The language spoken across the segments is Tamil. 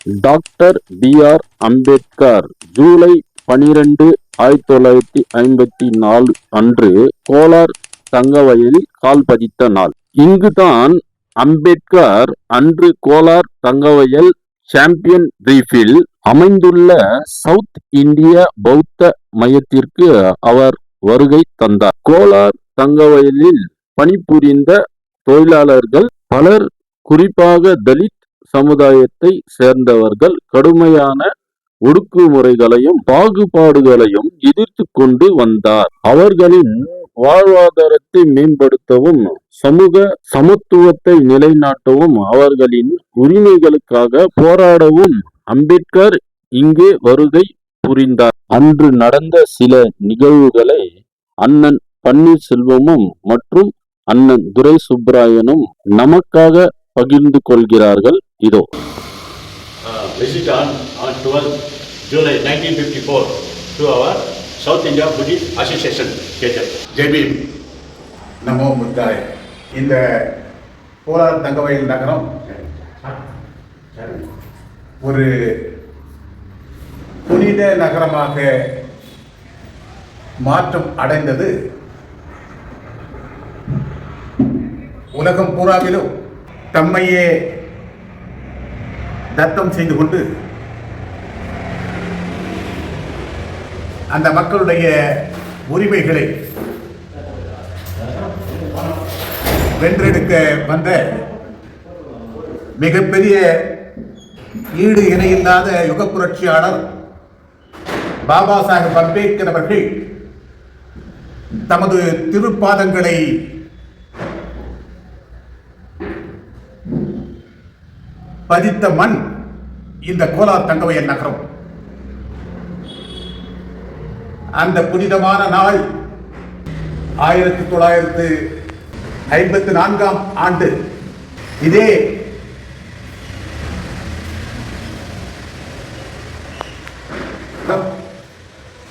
Doctor B.R.. அம்பேத்கர் ஜூலை 12, 1954 அன்று கோலார் தங்கவயலில் கால் பதித்த நாள். இங்குதான் அம்பேத்கர் அன்று கோலார் தங்கவயல் சாம்பியன் ரீஃபில் அமைந்துள்ள சவுத் இந்திய பௌத்த மையத்திற்கு அவர் வருகை தந்தார். கோலார் தங்கவயலில் பணிபுரிந்த தொழிலாளர்கள் பலர், குறிப்பாக தலித் சமுதாயத்தை சேர்ந்தவர்கள், கடுமையான ஒடுக்குமுறைகளையும் பாகுபாடுகளையும் எதிர்த்து கொண்டு வந்தார். அவர்களின் வாழ்வாதாரத்தை மேம்படுத்தவும் சமூக சமத்துவத்தை நிலைநாட்டவும் அவர்களின் உரிமைகளுக்காக போராடவும் அம்பேத்கர் இங்கே வருகை புரிந்தார். அன்று நடந்த சில நிகழ்வுகளை அண்ணன் பன்னீர்செல்வமும் மற்றும் அண்ணன் துரை சுப்பராயனும் நமக்காக பகிர்ந்து கொள்கிறார்கள். இதோ. Visit on 12 July 1954 to our South India Buddhist Association. Jai Bhim, நமோ புத்தாய. இந்த கோலார் தங்கவயல் நகரம் ஒரு புனித நகரமாக மாற்றம் அடைந்தது. உலகம் பூராவிலும் தம்மையே தத்தம் செய்து கொண்டு அந்த மக்களுடைய உரிமைகளை வென்றெடுக்க வந்த மிகப்பெரிய ஈடு இணையில்லாத யுக புரட்சியாளர் பாபா சாஹேப் அம்பேத்கர் அவர்கள் தமது திருப்பாதங்களை பதித்த மண் இந்த கோலார் தங்கவயல் நகரம். அந்த புனிதமான நாள் 1954 ஆண்டு இதே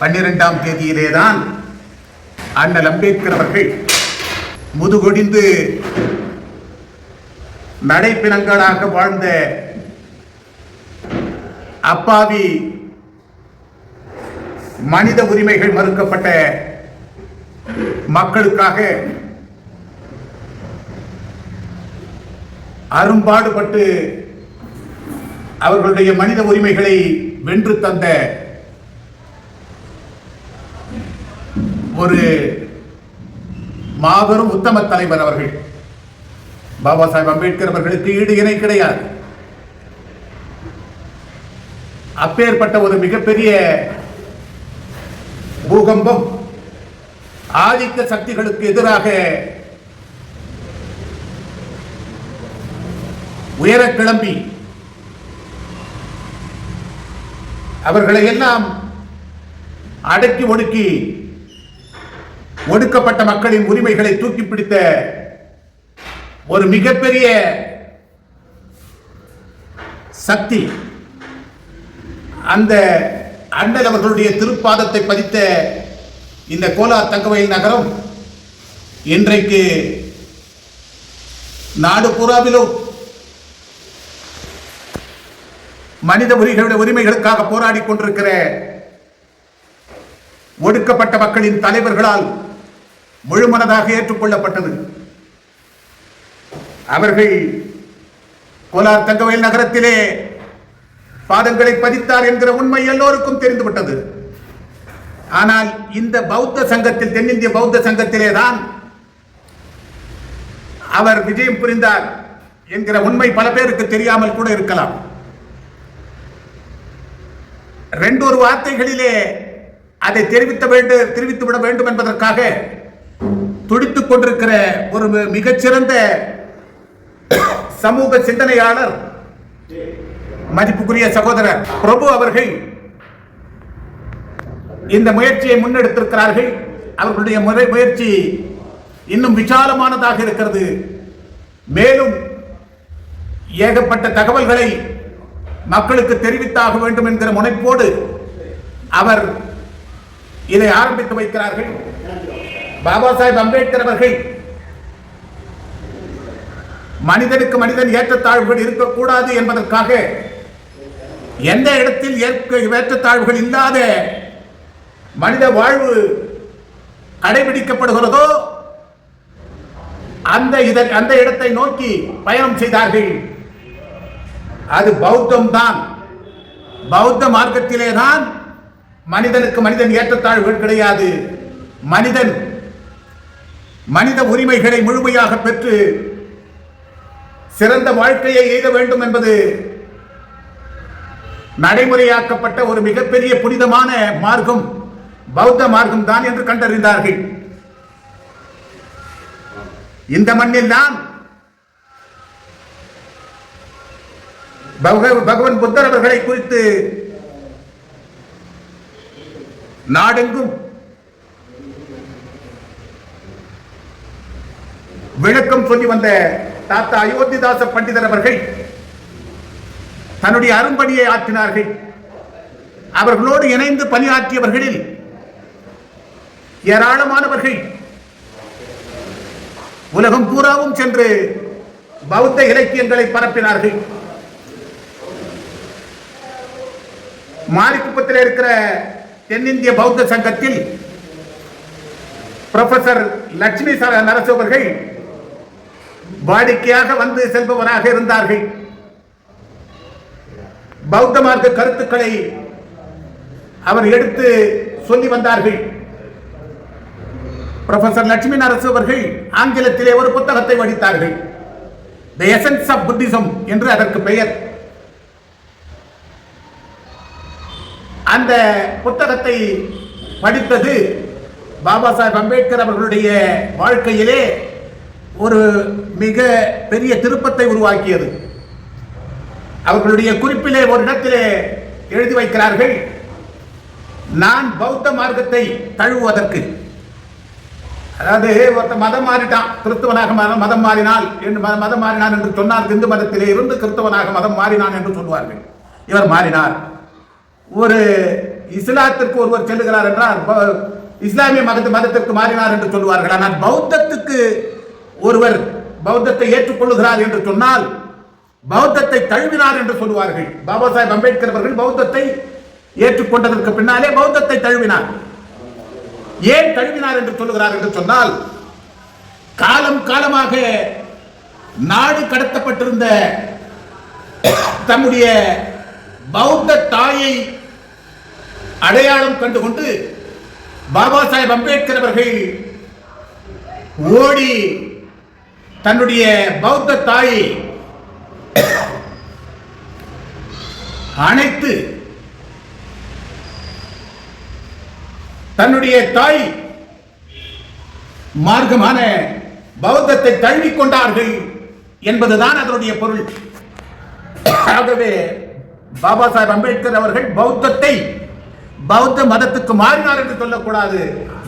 பன்னிரெண்டாம் தேதியிலேதான் அண்ணல் அம்பேத்கர் அவர்கள் முதுகொடிந்து நடைப்பிணங்களாக வாழ்ந்த அப்பாவி மனித உரிமைகள் மறுக்கப்பட்ட மக்களுக்காக அரும்பாடுபட்டு அவர்களுடைய மனித உரிமைகளை வென்று தந்த ஒரு மாபெரும் உத்தம தலைவர் அவர்கள். பாபா சாஹேப் அம்பேத்கர் அவர்களுக்கு ஈடு இணை கிடையாது. அப்பேற்பட்ட ஒரு மிகப்பெரிய பூகம்பம் ஆதிக்க சக்திகளுக்கு எதிராக உயர கிளம்பி அவர்களை எல்லாம் அடக்கி ஒடுக்கி ஒடுக்கப்பட்ட மக்களின் உரிமைகளை தூக்கி பிடித்த ஒரு மிகப்பெரிய சக்தி அந்த அண்ணல் அவர்களுடைய திருப்பாதத்தை பதித்த இந்த கோலார் தங்கவயல் நகரம் இன்றைக்கு நாடு பூராவிலும் மனித உரிமைகளுக்காக போராடி கொண்டிருக்கிற ஒடுக்கப்பட்ட மக்களின் தலைவர்களால் முழுமனதாக ஏற்றுக்கொள்ளப்பட்டது. அவர்கள் கோலார் தங்கவயல் நகரத்திலே பாதங்களை பதித்தார் என்கிற உண்மை எல்லோருக்கும் தெரிந்துவிட்டது. ஆனால் இந்த பௌத்த சங்கத்தில், தென்னிந்திய பௌத்த சங்கத்திலே தான் அவர் விஜயம் புரிந்தார் என்கிற உண்மை பல பேருக்கு தெரியாமல் கூட இருக்கலாம். ரெண்டொரு வார்த்தைகளிலே அதை தெரிவித்து விட வேண்டும் என்பதற்காக துடித்துக் கொண்டிருக்கிற ஒரு மிகச்சிறந்த சமூக சிந்தனையாளர் மதிப்புக்குரிய சகோதரர் பிரபு அவர்கள் இந்த முயற்சியை முன்னெடுத்திருக்கிறார்கள். அவர்களுடைய முயற்சி இன்னும் விசாலமானதாக இருக்கிறது. மேலும் ஏகப்பட்ட தகவல்களை மக்களுக்கு தெரிவித்தாக வேண்டும் என்கிற முனைப்போடு அவர் இதை ஆரம்பித்து வைக்கிறார்கள். பாபா சாஹேப் அம்பேத்கர் அவர்கள் மனிதனுக்கு மனிதன் ஏற்றத்தாழ்வுகள் இருக்கக்கூடாது என்பதற்காக எந்த இடத்தில் ஏற்றத்தாழ்வுகள் இல்லாத மனித வாழ்வு கடைபிடிக்கப்படுகிறதோ அந்த இடத்தை நோக்கி பயணம் செய்தார்கள். அது பௌத்தம் தான். பௌத்த மார்க்கத்திலே தான் மனிதனுக்கு மனிதன் ஏற்றத்தாழ்வுகள் கிடையாது. மனித உரிமைகளை முழுமையாக பெற்று சிறந்த வாழ்க்கையை எய்த வேண்டும் என்பது நடைமுறையாக்கப்பட்ட ஒரு மிகப்பெரிய புனிதமான மார்க்கம் பௌத்த மார்க்கம் தான் என்று கண்டறிந்தார்கள். இந்த மண்ணில் தான் பகவான் புத்தர் அவர்களை குறித்து நாடெங்கும் விளக்கம் சொல்லி வந்த தாத்தா அயோத்திதாச பண்டிதர் அவர்கள் தன்னுடைய அரும்பணியை ஆற்றினார்கள். அவர்களோடு இணைந்து பணியாற்றியவர்களில் ஏராளமானவர்கள் உலகம் பூராவும் சென்று பௌத்த இலக்கியங்களை பரப்பினார்கள். மாரிக்குப்பத்தில் இருக்கிற தென்னிந்திய பௌத்த சங்கத்தில் புரொஃபசர் லட்சுமி நரசு அவர்கள் வாடிக்கையாக வந்து செல்பவராக இருந்தார்கள். பௌத்த மார்க்க கருத்துக்களை அவர் எடுத்து சொல்லி வந்தார்கள். புரொஃபசர் லட்சுமி நரசு அவர்கள் ஆங்கிலத்திலே ஒரு புத்தகத்தை வடித்தார்கள். தி எசன்ஸ் ஆஃப் புத்திசம் என்று அதற்கு பெயர். அந்த புத்தகத்தை படித்தது பாபா சாஹேப் அம்பேத்கர் அவர்களுடைய வாழ்க்கையிலே ஒரு மிக பெரிய திருப்பத்தை உருவாக்கியது. அவர்களுடைய குறிப்பிலே ஒரு இடத்திலே எழுதி வைக்கிறார்கள், நான் பௌத்த மார்க்கத்தை தழுவுவதற்கு, அதாவது ஒருத்த மதம் மாறிட்டான், கிறிஸ்தவனாக மதம் மாறினால் என்று சொன்னார். இந்து மதத்திலே இருந்து கிறிஸ்தவனாக மதம் மாறினான் என்று சொல்வார்கள். இவர் மாறினார். ஒரு இஸ்லாத்திற்கு ஒருவர் செல்லுகிறார் என்றால் இஸ்லாமிய மதத்திற்கு மாறினார் என்று சொல்வார்கள். ஆனால் பௌத்தத்துக்கு ஒருவர் பௌத்தத்தை ஏற்றுக்கொள்ளுகிறார் என்று சொன்னால் பௌத்தத்தை தழுவினார் என்று சொல்வார்கள். பாபா சாஹேப் அம்பேத்கர் அவர்கள் பௌத்தத்தை ஏற்றுக்கொண்டதற்கு பின்னாலே பௌத்தத்தை தழுவினார். ஏன் தழுவினார் என்று சொல்லுகிறார் என்று சொன்னால், காலம் காலமாக நாடு கடத்தப்பட்டிருந்த தம்முடைய பௌத்த தாயை அடையாளம் கண்டுகொண்டு பாபா சாஹேப் அம்பேத்கர் அவர்கள் ஓடி தன்னுடைய பௌத்த தாயை அணைத்து தன்னுடைய தாய் மார்க்கமான பௌத்தத்தை தழுவிக்கொண்டார்கள் என்பதுதான் அதனுடைய பொருள். ஆகவே பாபா சாஹேப் அம்பேத்கர் அவர்கள் பௌத்த மதத்துக்கு மாறினார் என்று சொல்லக்கூடாது,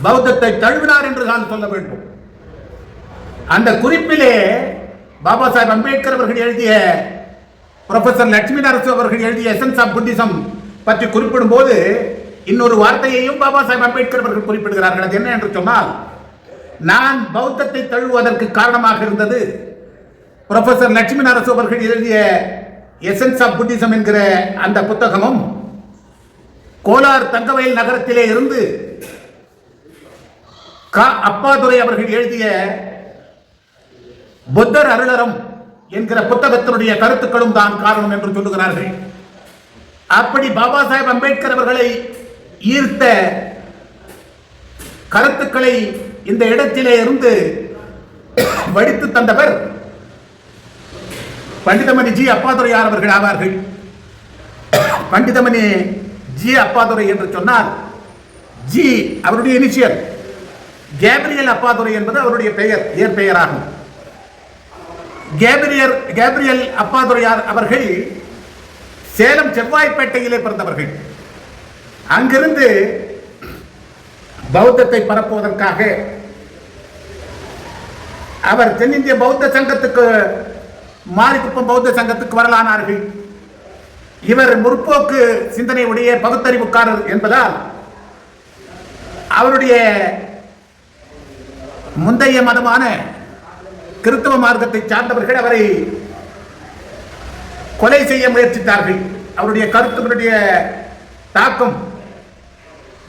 பௌத்தத்தை தழுவினார் என்று தான் சொல்ல வேண்டும். அந்த குறிப்பிலே பாபா சாஹேப் அம்பேத்கர் அவர்கள் எழுதிய, புரொஃபசர் லட்சுமி நரசு அவர்கள் எழுதிய எசன்ஸ் ஆஃப் புத்திசம் பற்றி குறிப்பிடும் போது இன்னொரு வார்த்தையையும் பாபா சாஹேப் அம்பேத்கர் அவர்கள் குறிப்பிடுகிறார்கள். அது என்ன என்று சொன்னால், நான் பௌத்தத்தை தழுவுவதற்கு காரணமாக இருந்தது புரொஃபசர் லட்சுமி நரசு அவர்கள் எழுதிய எசன்ஸ் ஆஃப் புத்திசம் என்கிற அந்த புத்தகமும், கோலார் தங்கவயல் நகரத்திலே இருந்து அப்பாதுரை அவர்கள் எழுதிய புத்தர் அருளரம் என்கிற புத்தகத்தினுடைய கருத்துக்களும் தான் காரணம் என்று சொல்லுகிறார்கள். அப்படி பாபா சாஹேப் அம்பேத்கர் அவர்களை ஈர்த்த கருத்துக்களை இந்த இடத்திலே இருந்து வடித்து தந்தவர் பண்டிதமணி ஜி அப்பாதுரையார் அவர்கள் ஆவார்கள். பண்டிதமணி ஜி அப்பாதுரை என்று சொன்னால், ஜி அவருடைய இனிஷியல், கேப்ரியல் அப்பாதுரை என்பது அவருடைய பெயர், இயற்பெயராகும். கேப்ரியல் அப்பாதுரையார் அவர்கள் சேலம் செவ்வாய்ப்பேட்டையிலே பிறந்தவர்கள். அங்கிருந்து பௌத்தத்தை பரப்புவதற்காக அவர் தென்னிந்திய பௌத்த சங்கத்துக்கு, மாரிக்குப்பம் பௌத்த சங்கத்துக்கு வரலானார்கள். இவர் முற்போக்கு சிந்தனை உடைய பகுத்தறிவுக்காரர் என்பதால் அவருடைய முந்தைய மதமான கிறிஸ்தவ மார்க்கத்தை சார்ந்தவர்கள் அவரை கொலை செய்ய முயற்சித்தார்கள். அவருடைய கருத்துக்களுடைய தாக்கம்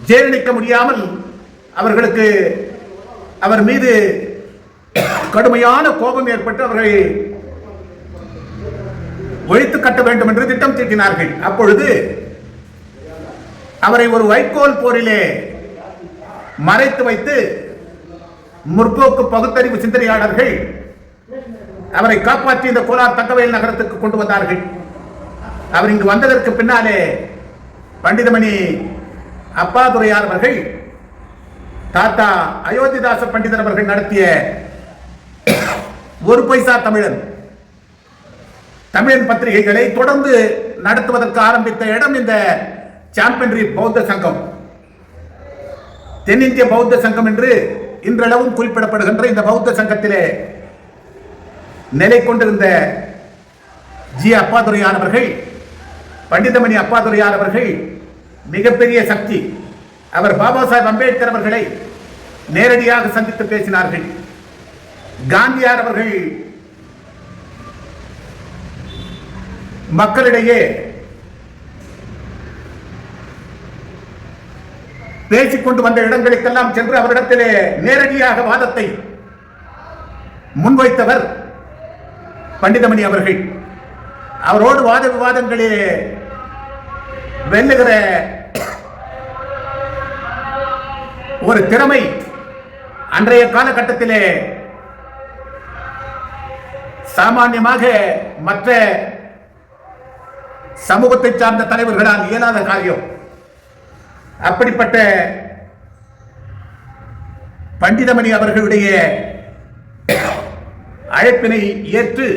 ஜீரணிக்க முடியாமல் அவர்களுக்கு அவர் மீது கடுமையான கோபம் ஏற்பட்டு அவர்களை ஒழித்து கட்ட வேண்டும் என்று திட்டம் தீட்டினார்கள். அப்பொழுது அவரை ஒரு வைக்கோல் போரிலே மறைத்து வைத்து முற்போக்கு பகுத்தறிவு சிந்தனையாளர்கள் அவரை காப்பாற்றி இந்த கோலார் தங்கவயல் நகரத்துக்கு கொண்டு வந்தார்கள். அவர் இங்கு வந்ததற்கு பின்னாலே பண்டிதமணி அப்பாதுரையார் அவர்கள் தாத்தா அயோத்திதாச பண்டிதர் அவர்கள் நடத்திய ஒரு பைசா தமிழன் பத்திரிகைகளை தொடர்ந்து நடத்துவதற்கு ஆரம்பித்த இடம் இந்த சாம்பியன்ரி பௌத்த சங்கம், தென்னிந்திய பௌத்த சங்கம் என்று இன்றளவும் குறிப்பிடப்படுகின்ற இந்த பௌத்த சங்கத்திலே நிலை கொண்டிருந்த ஜி அப்பாதுரையார் அவர்கள், பண்டிதமணி அப்பாதுரையார் அவர்கள் மிகப்பெரிய சக்தி. அவர் பாபா சாஹேப் அம்பேத்கர் அவர்களை நேரடியாக சந்தித்து பேசினார்கள். காந்தியார் அவர்கள் மக்களிடையே பேசிக்கொண்டு வந்த இடங்களுக்கெல்லாம் சென்று அவரிடத்திலே நேரடியாக வாதத்தை முன்வைத்தவர் பண்டிதமணி அவர்கள். அவரோடு வாத விவாதங்களே வெல்லுகிற ஒரு திறமை அன்றைய காலகட்டத்திலே சாமான்யமாக மற்ற சமூகத்தை சார்ந்த தலைவர்களால் இயலாத காரியம். அப்படிப்பட்ட பண்டிதமணி அவர்களுடைய அழைப்பினை ஏற்று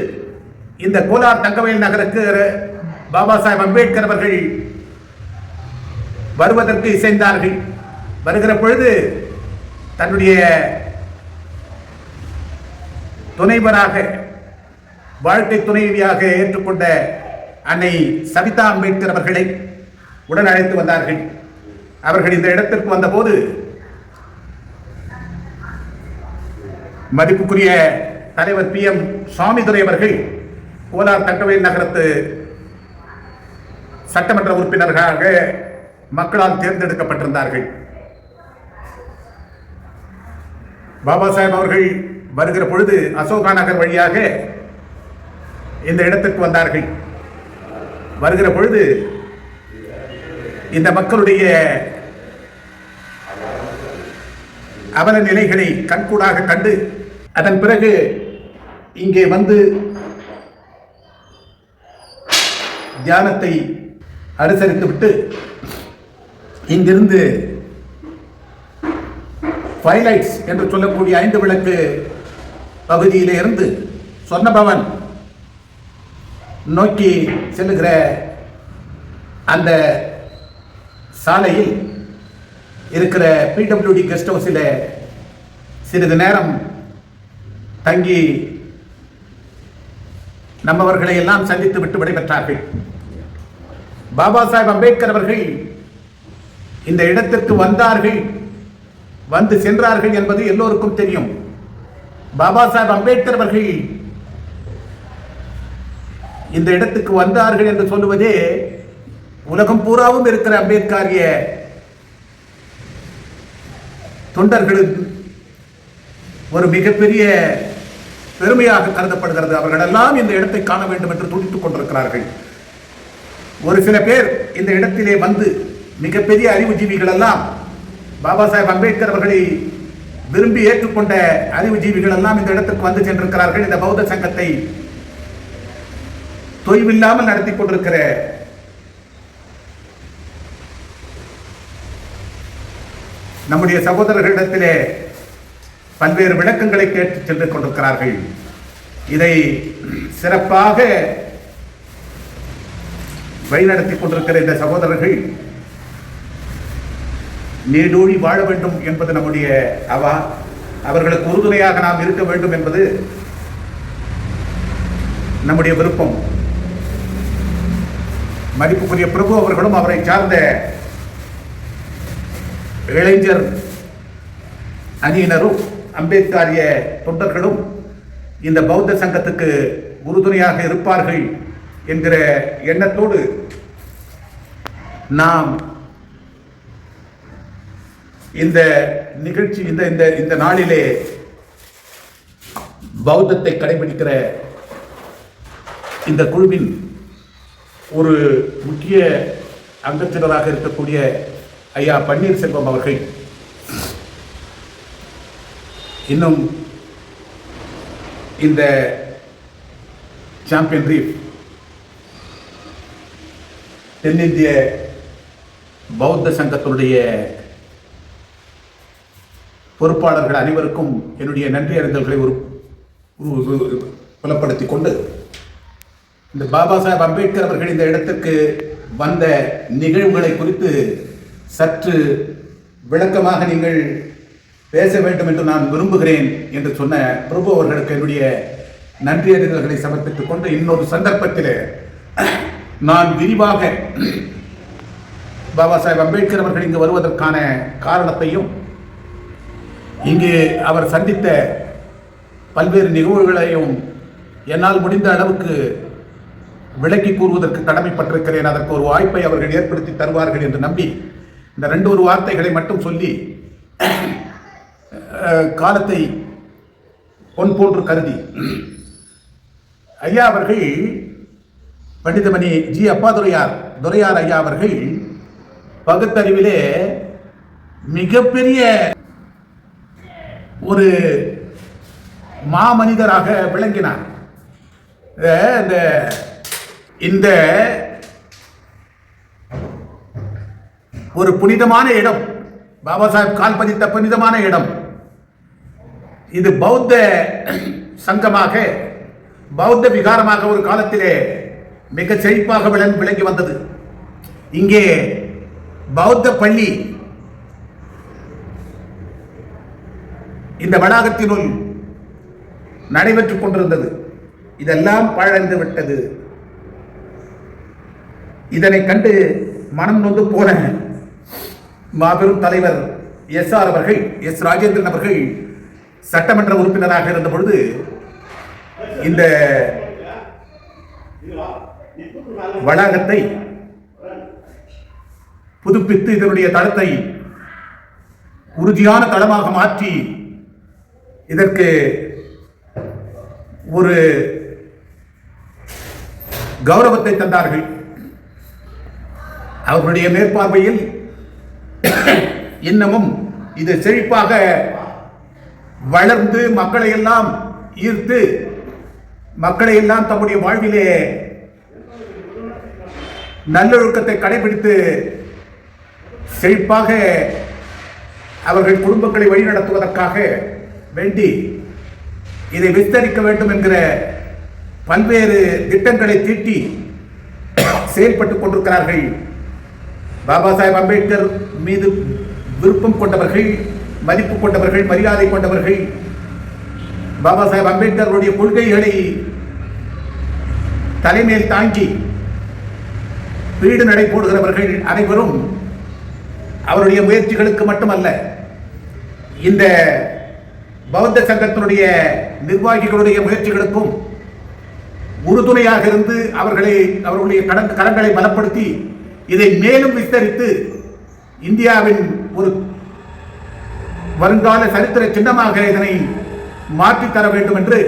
இந்த கோலார் தங்கவயல் நகருக்கு பாபா சாஹேப் அம்பேத்கர் அவர்கள் வருவதற்கு இசைந்தார்கள். வருகிற பொழுது தன்னுடைய துணைவராக, வாழ்க்கை துணைவியாக ஏற்றுக்கொண்ட அன்னை சவிதா அம்பேத்கர் அவர்களை உடன் அழைத்து வந்தார்கள். அவர்கள் இந்த இடத்திற்கு வந்தபோது மதிப்புக்குரிய தலைவர் PM சுவாமிதுரை அவர்கள் கோலார் தங்கவயல் நகரத்து சட்டமன்ற உறுப்பினர்களாக மக்களால் தேர்ந்தெடுக்கப்பட்டிருந்தார்கள். பாபா சாஹேப் அவர்கள் வருகிற பொழுது அசோகா நகர் வழியாக இந்த இடத்திற்கு வந்தார்கள். வருகிற பொழுது இந்த மக்களுடைய அவல நிலைகளை கண்கூடாக கண்டு அதன் பிறகு இங்கே வந்து தியானத்தை அனுசரித்துவிட்டு இங்கிருந்து ஃபைலைட்ஸ் என்று சொல்லக்கூடிய 5 விளக்கு பகுதியிலே இருந்து சொர்ணபவன் நோக்கி செல்லுகிற அந்த சாலையில் இருக்கிற PWD கெஸ்ட் ஹவுஸில் சிறிது நேரம் தங்கி நம்மவர்களை எல்லாம் சந்தித்து விட்டு விடைபெற்றார்கள். பாபா சாஹேப் அம்பேத்கர் அவர்கள் இந்த இடத்திற்கு வந்தார்கள், வந்து சென்றார்கள் என்பது எல்லோருக்கும் தெரியும். பாபா சாஹேப் அம்பேத்கர் அவர்கள் இந்த இடத்துக்கு வந்தார்கள் என்று சொல்லுவதே உலகம் பூராவும் இருக்கிற அம்பேத்கரிய தொண்டர்களுக்கு ஒரு மிகப்பெரிய பெருமையாக கருதப்படுகிறது. அவர்களெல்லாம் இந்த இடத்தை காண வேண்டும் என்று துடித்துக் கொண்டிருக்கிறார்கள். ஒரு சில பேர் இந்த இடத்திலே வந்து மிகப்பெரிய அறிவுஜீவிகள் எல்லாம் பாபா சாஹேப் அம்பேத்கர் அவர்களை விரும்பி ஏற்றுக்கொண்ட அறிவுஜீவிகள் எல்லாம் இந்த இடத்திற்கு வந்து சென்றிருக்கிறார்கள். இந்த பௌத்த சங்கத்தை தொய்வில்லாமல் நடத்தி கொண்டிருக்கிற நம்முடைய சகோதரர்களிடத்திலே பல்வேறு விளக்கங்களை கேட்டு சென்று கொண்டிருக்கிறார்கள். இதை சிறப்பாக வழிநடத்தி கொண்டிருக்கிற இந்த சகோதரர்கள் நீடூழி வாழ வேண்டும் என்பது நம்முடைய அவா. அவர்களுக்கு உறுதுணையாக நாம் இருக்க வேண்டும் என்பது நம்முடைய விருப்பம். மதிப்புக்குரிய பிரபு அவர்களும் அவரை சார்ந்த இளைஞர் அணியினரும் அம்பேத்கரிய தொண்டர்களும் இந்த பௌத்த சங்கத்துக்கு உறுதுணையாக இருப்பார்கள் என்கிற எண்ணத்தோடு நாம் இந்த நிகழ்ச்சி இந்த நாளிலே பௌத்தத்தை கடைபிடிக்கிற இந்த குழுவின் ஒரு முக்கிய அங்கத்தினராக இருக்கக்கூடிய ஐயா பன்னீர்செல்வம் அவர்கள் இன்னும் இந்த சாம்பியன் ரீஃப் தென்னிந்திய பௌத்த சங்கத்தினுடைய பொறுப்பாளர்கள் அனைவருக்கும் என்னுடைய நன்றி அறிதல்களை புலப்படுத்திக் கொண்டு இந்த பாபா சாஹேப் அம்பேத்கர் அவர்கள் இந்த இடத்திற்கு வந்த நிகழ்வுகளை குறித்து சற்று விளக்கமாக நீங்கள் பேச வேண்டும் என்று நான் விரும்புகிறேன் என்று சொன்ன பிரபு அவர்களுக்கு என்னுடைய நன்றி அறிதல்களை சமர்ப்பித்துக் கொண்டு இன்னொரு சந்தர்ப்பத்தில் நான் விரிவாக பாபா சாஹேப் அம்பேத்கர் அவர்கள் இங்கு வருவதற்கான காரணத்தையும் இங்கு அவர் சந்தித்த பல்வேறு நிகழ்வுகளையும் என்னால் முடிந்த அளவுக்கு விளக்கி கூறுவதற்கு கடமைப்பட்டிருக்கிறேன். அதற்கு ஒரு வாய்ப்பை அவர்கள் ஏற்படுத்தி தருவார்கள் என்று நம்பி இந்த ஒரு வார்த்தைகளை மட்டும் சொல்லி காலத்தை பொன் போன்று கருதி ஐயா அவர்கள் பண்டிதமணி ஜி துரையார் ஐயா அவர்கள் பகுத்தறிவிலே மிகப்பெரிய ஒரு மாமனிதராக விளங்கினார். இந்த ஒரு புனிதமான இடம், பாபா சாஹேப் கால் பதித்த புனிதமான இடம், இது பௌத்த சங்கமாக பௌத்த விகாரமாக ஒரு காலத்திலே மிக செழிப்பாக விளங்கி வந்தது. இங்கே பௌத்த பள்ளி இந்த வளாகத்தினுள் நடைபெற்றுக் கொண்டிருந்தது. இதெல்லாம் பாழந்து விட்டது. இதனை கண்டு மனம் நொந்து போன மாபெரும் தலைவர் எஸ் ராஜேந்திரன் அவர்கள் சட்டமன்ற உறுப்பினராக இருந்த பொழுது இந்த வளாகத்தை புதுப்பித்து இதனுடைய தளத்தை உறுதியான தளமாக மாற்றி இதற்கு ஒரு கௌரவத்தை தந்தார்கள். அவர்களுடைய மேற்பார்வையில் இன்னமும் இது செழிப்பாக வளர்ந்து மக்களை எல்லாம் ஈர்த்து மக்களை எல்லாம் தம்முடைய வாழ்விலே நல்லொழுக்கத்தை கடைபிடித்து செழிப்பாக அவர்கள் குடும்பங்களை வழிநடத்துவதற்காக வேண்டி இதை விஸ்தரிக்க வேண்டும் என்கிற பல்வேறு திட்டங்களை தீட்டி செயல்பட்டுக் கொண்டிருக்கிறார்கள். பாபா சாஹேப் அம்பேத்கர் மீது விருப்பம் கொண்டவர்கள், மதிப்பு கொண்டவர்கள், மரியாதை கொண்டவர்கள், பாபா சாஹேப் அம்பேத்கருடைய கொள்கைகளை தலைமையில் தாங்கி வீடு நடை போடுகிறவர்கள் அனைவரும் அவருடைய முயற்சிகளுக்கு மட்டுமல்ல, இந்த பௌத்த சங்கத்தினுடைய நிர்வாகிகளுடைய முயற்சிகளுக்கும் உறுதுணையாக இருந்து அவர்களுடைய கரங்களை பலப்படுத்தி இதை மேலும் விஸ்தரித்து இந்தியாவின் ஒரு வருங்கால சரித்திர சின்னமாக இதனை மாற்றித் தர வேண்டும் என்று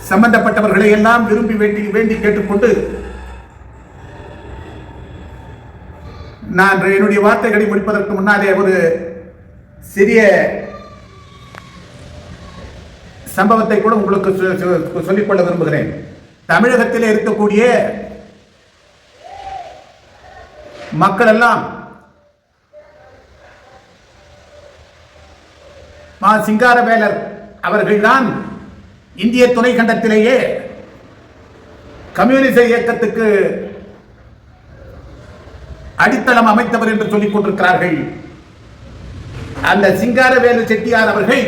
சம்பந்தப்பட்டவர்களை எல்லாம் விரும்பி வேண்டி கேட்டுக்கொண்டு நான் என்னுடைய வார்த்தைகளை முடிப்பதற்கு முன்னாலே ஒரு சிறிய சம்பவத்தை கூட உங்களுக்கு சொல்லிக்கொள்ள விரும்புகிறேன். தமிழகத்தில் இருக்கக்கூடிய மக்கள் எல்லாம் சிங்காரவேலர் அவர்கள்தான் இந்திய துணை கண்டத்திலேயே கம்யூனிச இயக்கத்துக்கு அடித்தளம் அமைத்தவர் என்று சொல்லிக் கொண்டிருக்கிறார்கள். அந்த சிங்காரவேலு செட்டியார் அவர்கள்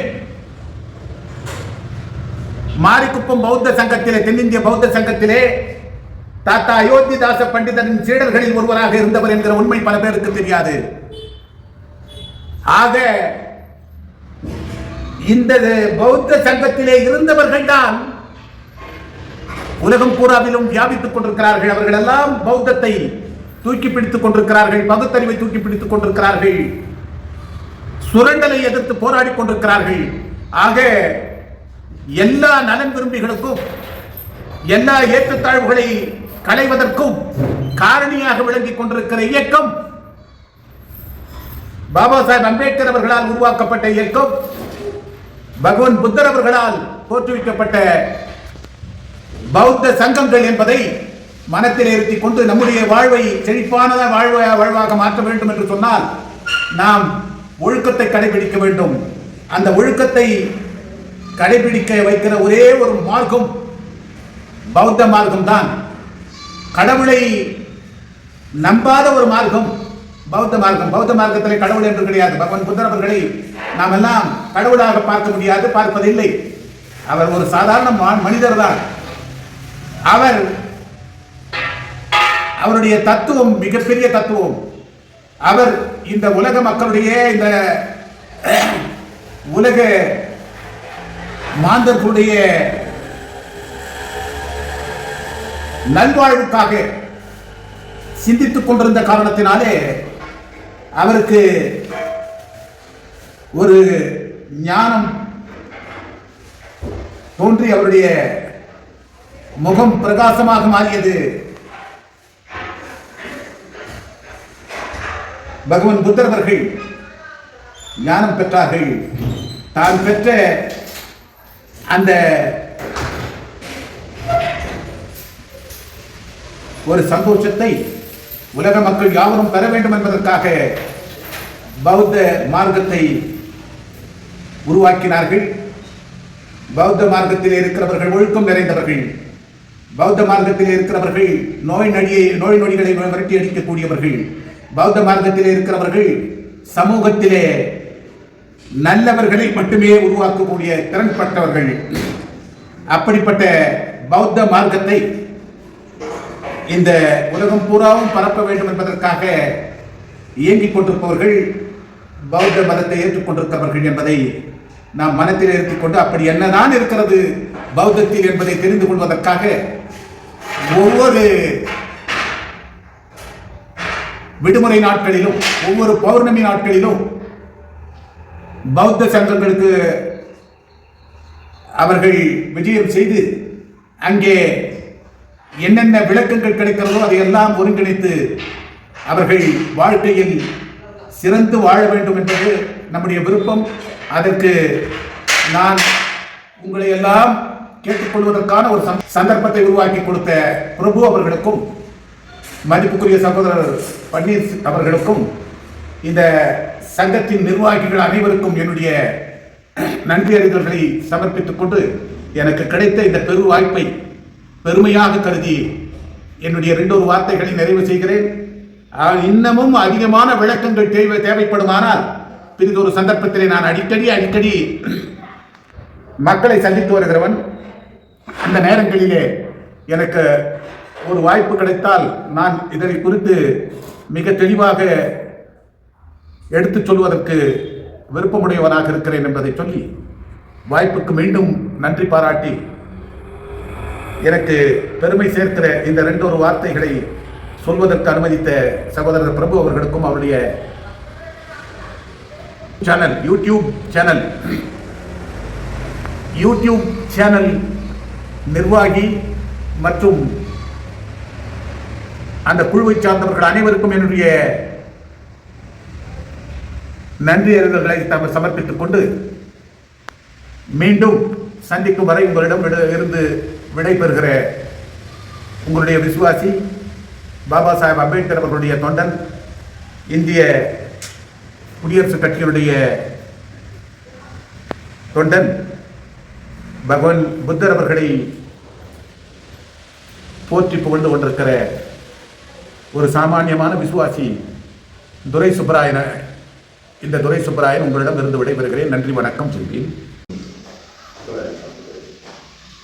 மாரிக்குப்பம் பௌத்த சங்கத்திலே, தென்னிந்திய பௌத்த சங்கத்திலே தாத்தா அயோத்திதாச பண்டிதரின் சீடர்களில் ஒருவராக இருந்தவர் என்கிற உண்மை பல பேருக்கு தெரியாது. ஆக இந்த பௌத்த சங்கத்திலே இருந்தவர்கள் தான் உலகம் பூராவிலும் வியாபித்துக் கொண்டிருக்கிறார்கள். அவர்கள் எல்லாம் பௌத்தத்தை தூக்கி பிடித்துக் கொண்டிருக்கிறார்கள், பகுத்தறிவை தூக்கி பிடித்துக் கொண்டிருக்கிறார்கள், சுரண்டலை எதிர்த்து போராடி கொண்டிருக்கிறார்கள். ஆக எல்லா நலன் விரும்பிகளுக்கும் எல்லா ஏற்றத்தாழ்வுகளை களைவதற்கும் காரணியாக விளங்கிக் கொண்டிருக்கிற இயக்கம் பாபா சாஹேப் அம்பேத்கர் அவர்களால் உருவாக்கப்பட்ட இயக்கம், பகவான் புத்தர் அவர்களால் தோற்றுவிக்கப்பட்ட பௌத்த சங்கங்கள் என்பதை மனத்தில் இருத்திக் கொண்டு நம்முடைய வாழ்வை செழிப்பான வாழ்வாக மாற்ற வேண்டும் என்று சொன்னால் நாம் ஒழுக்கத்தை கடைபிடிக்க வேண்டும். அந்த ஒழுக்கத்தை கடைபிடிக்க வைக்கிற ஒரே ஒரு மார்க்கம் பௌத்த மார்க்கம் தான். கடவுளை நம்பாத ஒரு மார்க்கம் பௌத்த மார்க்கம். பௌத்த மார்க்கத்தில் கடவுள் என்று கிடையாது. பகவான் புத்தர் அவர்களை நாம் எல்லாம் கடவுளாக பார்க்க முடியாது, பார்ப்பதில்லை. அவர் ஒரு சாதாரண மனிதர் தான். அவருடைய தத்துவம் மிகப்பெரிய தத்துவம். அவர் இந்த உலக மக்களுடைய, இந்த உலக மாந்தர்களுடைய நல்வாழ்வுக்காக சிந்தித்துக் கொண்டிருந்த காரணத்தினாலே அவருக்கு ஒரு ஞானம் தோன்றி அவருடைய முகம் பிரகாசமாக மாறியது. பகவான் புத்தர் அவர்கள் ஞானம் பெற்றார்கள். தான் பெற்ற அந்த ஒரு சந்தோஷத்தை உலக மக்கள் யாவரும் பெற வேண்டும் என்பதற்காக பௌத்த மார்க்கத்தை உருவாக்கினார்கள். பௌத்த மார்க்கத்தில் இருக்கிறவர்கள் ஒழுக்கம் நிறைந்தவர்கள். பௌத்த மார்க்கத்தில் இருக்கிறவர்கள் நோய் நொடிகளை விரட்டி அடிக்கக்கூடியவர்கள். பௌத்த மார்க்கத்தில் இருக்கிறவர்கள் சமூகத்திலே நல்லவர்களை மட்டுமே உருவாக்கக்கூடிய திறன்பட்டவர்கள். அப்படிப்பட்ட பௌத்த மார்க்கத்தை இந்த உலகம் பூராவும் பரப்ப வேண்டும் என்பதற்காக இயங்கிக் கொண்டிருப்பவர்கள் பௌத்த மதத்தை ஏற்றுக்கொண்டிருக்கிறவர்கள் என்பதை நாம் மனத்தில் எடுத்துக் கொண்டு அப்படி என்னதான் இருக்கிறது பௌத்தத்தில் என்பதை தெரிந்து கொள்வதற்காக ஒவ்வொரு விடுமுறை நாட்களிலும் ஒவ்வொரு பௌர்ணமி நாட்களிலும் பௌத்த சங்கங்களுக்கு அவர்கள் விஜயம் செய்து அங்கே என்னென்ன விளக்கங்கள் கிடைக்கிறதோ அதையெல்லாம் ஒருங்கிணைத்து அவர்கள் வாழ்க்கையில் சிறந்து வாழ வேண்டும் என்பது நம்முடைய விருப்பம். அதற்கு நான் உங்களை எல்லாம் கேட்டுக்கொள்வதற்கான ஒரு சந்தர்ப்பத்தை உருவாக்கி கொடுத்த பிரபு அவர்களுக்கும் மதிப்புக்குரிய சகோதரர் பன்னீர் அவர்களுக்கும் இந்த சங்கத்தின் நிர்வாகிகள் அனைவருக்கும் என்னுடைய நன்றி அறிதல்களை சமர்ப்பித்துக் கொண்டு எனக்கு கிடைத்த இந்த பெரு வாய்ப்பை பெருமையாக கருதி என்னுடைய 2 வார்த்தைகளை நிறைவு செய்கிறேன். இன்னமும் அதிகமான விளக்கங்கள் தேவைப்படுமானால் பிறிதொரு சந்தர்ப்பத்திலே நான் அடிக்கடி மக்களை சந்தித்து வருகிறவன். அந்த நேரங்களிலே எனக்கு ஒரு வாய்ப்பு கிடைத்தால் நான் இதனை குறித்து மிக தெளிவாக எடுத்துச் சொல்வதற்கு விருப்பமுடையவனாக இருக்கிறேன் என்பதை சொல்லி வாய்ப்புக்கு மீண்டும் நன்றி பாராட்டி எனக்கு பெருமை சேர்க்கிற இந்த 2 வார்த்தைகளை சொல்வதற்கு அனுமதித்த சகோதரர் பிரபு அவர்களுக்கும் அவருடைய யூடியூப் சேனல் நிர்வாகி மற்றும் அந்த குழுவை சார்ந்தவர்கள் அனைவருக்கும் என்னுடைய நன்றி அறிதல்களை சமர்ப்பித்துக் கொண்டு மீண்டும் சந்திக்கும் வரை உங்களிடம் இருந்து விடைபெறுகிற உங்களுடைய விசுவாசி பாபா சாஹேப் அம்பேத்கர் அவர்களுடைய தொண்டன், இந்திய குடியரசுக் கட்சியினுடைய தொண்டன், பகவான் புத்தர் அவர்களை போற்றி புகழ்ந்து கொண்டிருக்கிற ஒரு சாமானியமான விசுவாசி துரை சுப்பராயன். இந்த துரை சுப்பராயன் உங்களிடம் இருந்து விடைபெறுகிறேன். நன்றி, வணக்கம் சொல்கிறேன்.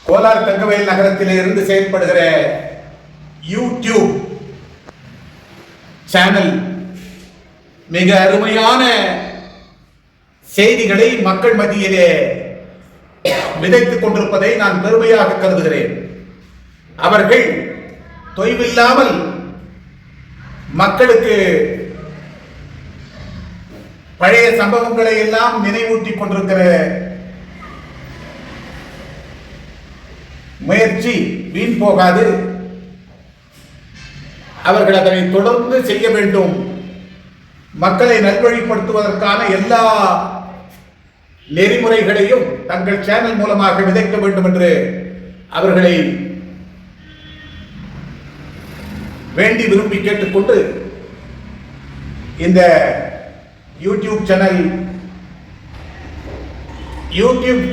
கோலார் தங்கவயல் நகரத்திலே இருந்து செயல்படுகிற யூடியூப் சேனல் மிக அருமையான செய்திகளை மக்கள் மத்தியிலே விதைத்துக் கொண்டிருப்பதை நான் பெருமையாக கருதுகிறேன். அவர்கள் தொய்வில்லாமல் மக்களுக்கு பழைய சம்பவங்களை எல்லாம் நினைவூட்டிக் கொண்டிருக்கிற முயற்சி வீண் போகாது. அவர்கள் அதனை தொடர்ந்து செய்ய வேண்டும். மக்களை நல்வழிப்படுத்துவதற்கான எல்லா நெறிமுறைகளையும் தங்கள் சேனல் மூலமாக விதைக்க வேண்டும் என்று அவர்களை வேண்டி விரும்பி கேட்டுக்கொண்டு இந்த யூடியூப்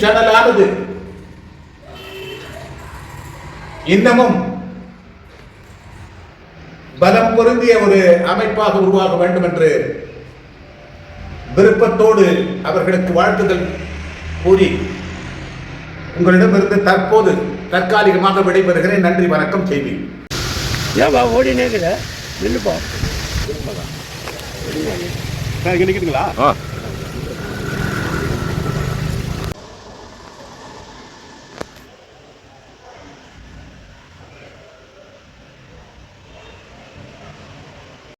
சேனலானது இன்னமும் பலம் பொருந்திய ஒரு அமைப்பாக உருவாக வேண்டும் என்று விருப்பத்தோடு அவர்களுக்கு வாழ்த்துதல் கூறி உங்களிடமிருந்து தற்போது தற்காலிகமாக விடைபெறுகிறேன். நன்றி, வணக்கம், செய்தி. ஏன்பா ஓடினே இருக்குதா? நில்லுப்பா. இங்கே நிற்குதுங்களா?